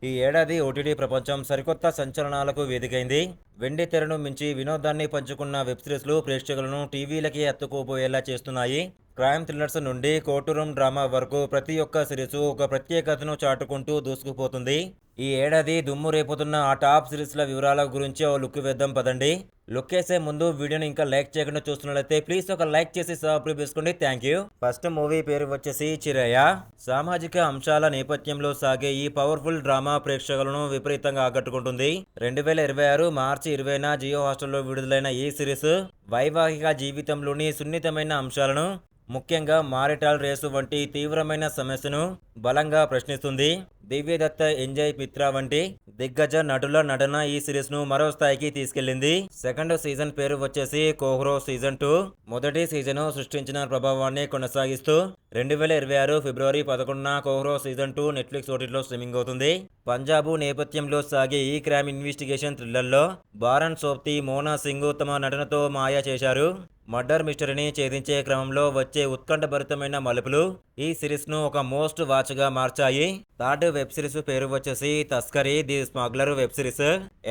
ఈ ఏడాది ఓటీటీ ప్రపంచం సరికొత్త సంచలనాలకు వేదికైంది. వెండి తెరను మించి వినోదాన్ని పంచుకున్న వెబ్ సిరీస్‌లు ప్రేక్షకులను టీవీలకి అత్తుకుపోయేలా చేస్తున్నాయి. క్రైమ్ థ్రిల్లర్స్ నుండి కోర్టు రూమ్ డ్రామా వరకు ప్రతి ఒక్క సిరీసు ఒక ప్రత్యేకతను చాటుకుంటూ దూసుకుపోతుంది. ఈ ఏడాది దుమ్ము రేపుతున్న ఆ టాప్ సిరీస్‌ల వివరాల గురించి ఓ లుక్ వేద్దాం పదండి. లుక్కేసే ముందు వీడియోని ఇంకా లైక్ చేయకుండా చూస్తున్నట్లయితే ప్లీజ్ ఒక లైక్ చేసి సబ్స్క్రైబ్ చేసుకోండి. Thank you. ఫస్ట్ మూవీ పేరు వచ్చేసి చిరయ. సామాజిక అంశాల నేపథ్యంలో సాగే ఈ పవర్ఫుల్ డ్రామా ప్రేక్షకులను విపరీతంగా ఆకట్టుకుంటుంది. 2026 మార్చి 20న జియో హాట్‌స్టార్‌లో విడుదలైన ఈ సిరీస్ వైవాహిక జీవితంలోని సున్నితమైన అంశాలను, ముఖ్యంగా మారిటల్ రేసు వంటి తీవ్రమైన సమస్యను బలంగా ప్రశ్నిస్తుంది. దివ్యదత్త, ఎంజయ్ మిత్రా వంటి దిగ్గజ నటుల నటన ఈ సిరీస్ ను మరో స్థాయికి తీసుకెళ్లింది. సెకండ్ సీజన్ పేరు వచ్చేసి కోహ్రో సీజన్ 2. మొదటి సీజన్ సృష్టించిన ప్రభావాన్ని కొనసాగిస్తూ 2026 ఫిబ్రవరి 11న కోహ్రో సీజన్ 2 నెట్ఫ్లిక్స్ ఓటీటీలో స్ట్రీమింగ్ అవుతుంది. పంజాబు నేపథ్యంలో సాగే ఈ క్రైమ్ ఇన్వెస్టిగేషన్ థ్రిల్లర్లో బారన్ సోప్తి, మోనా సింగ్ తమ నటనతో మాయ చేశారు. మర్డర్ మిస్టరీని ఛేదించే క్రమంలో వచ్చే ఉత్కంఠభరితమైన మలుపులు ఈ సిరీస్ ను ఒక మోస్ట్ వాచ్ గా మార్చాయి. థర్డ్ వెబ్ సిరీస్ పేరు వచ్చేసి Taskaree the smuggler web series.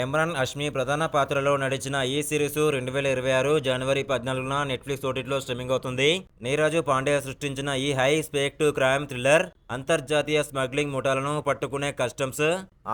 Emraan Hashmi ప్రధాన పాత్రలో నడిచిన ఈ సిరీస్ 2026 జనవరి 14న నెట్ఫ్లిక్స్ ఓటీటీలో స్ట్రీమింగ్ అవుతుంది. నీరజ్ పాండే సృష్టించిన ఈ హై స్పెక్ట్ క్రైమ్ థ్రిల్లర్ అంతర్జాతీయ స్మగ్లింగ్ ముఠాలను పట్టుకునే కస్టమ్స్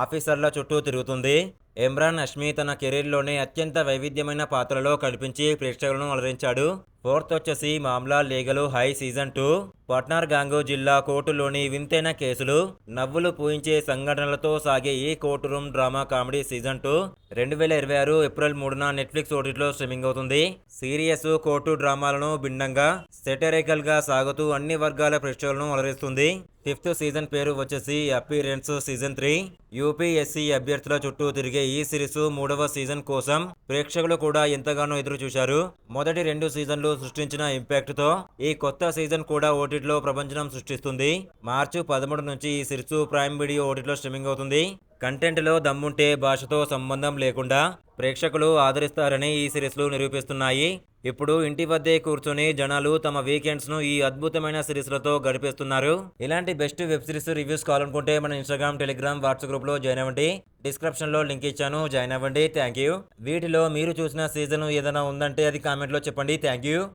ఆఫీసర్ల చుట్టూ తిరుగుతుంది. ఇమ్రాన్ హష్మీ తన కెరీర్లోనే అత్యంత వైవిధ్యమైన పాత్రలో కనిపించి ప్రేక్షకులను అలరించాడు. ఫోర్త్ వచ్చేసి మామ్లా లీగల్ హై సీజన్ 2. పట్నార్ గాంగు జిల్లా కోర్టులోని వింతైన కేసులు, నవ్వులు పూయించే సంఘటనలతో సాగే ఈ court room drama comedy season 2 2026 April 3న నెట్ఫ్లిక్స్ ఓటీటీలో స్ట్రీమింగ్ అవుతుంది. సీరియస్ కోర్టు డ్రామాలను భిన్నంగా సెటరికల్ గా సాగుతూ అన్ని వర్గాల ప్రేక్షకులను అలరిస్తుంది. ఫిఫ్త్ సీజన్ పేరు వచ్చేసి అపీరెన్స్ సీజన్ 3. యూపీఎస్సీ అభ్యర్థుల చుట్టూ తిరిగే ఈ సిరీస్ 3వ సీజన్ కోసం ప్రేక్షకులు కూడా ఎంతగానో ఎదురు చూశారు. మొదటి 2 సీజన్లు సృష్టించిన ఇంపాక్ట్ తో ఈ కొత్త సీజన్ కూడా ఓటీటీలో ప్రపంచం సృష్టిస్తుంది. మార్చి 13 నుంచి ఈ సిరీస్ ప్రైమ్ వీడియో ఓటీటీలో స్ట్రీమింగ్ అవుతుంది. కంటెంట్ లో దమ్ముంటే భాషతో సంబంధం లేకుండా ప్రేక్షకులు ఆదరిస్తారని ఈ సిరీస్లు నిరూపిస్తున్నాయి. ఇప్పుడు ఇంటి వద్దే కూర్చొని జనాలు తమ వీకెండ్స్ ను ఈ అద్భుతమైన సిరీస్లతో గడిపేస్తున్నారు. ఇలాంటి బెస్ట్ వెబ్ సిరీస్ రివ్యూస్ కావాలనుకుంటే మన ఇన్స్టాగ్రామ్, టెలిగ్రామ్, వాట్సాప్ గ్రూప్ లో జాయిన్ అవ్వండి. డిస్క్రిప్షన్ లో లింక్ ఇచ్చాను, జాయిన్ అవ్వండి. Thank you. వీటిలో మీరు చూసిన సీజన్ ఏదైనా ఉందంటే అది కామెంట్ లో చెప్పండి. Thank you.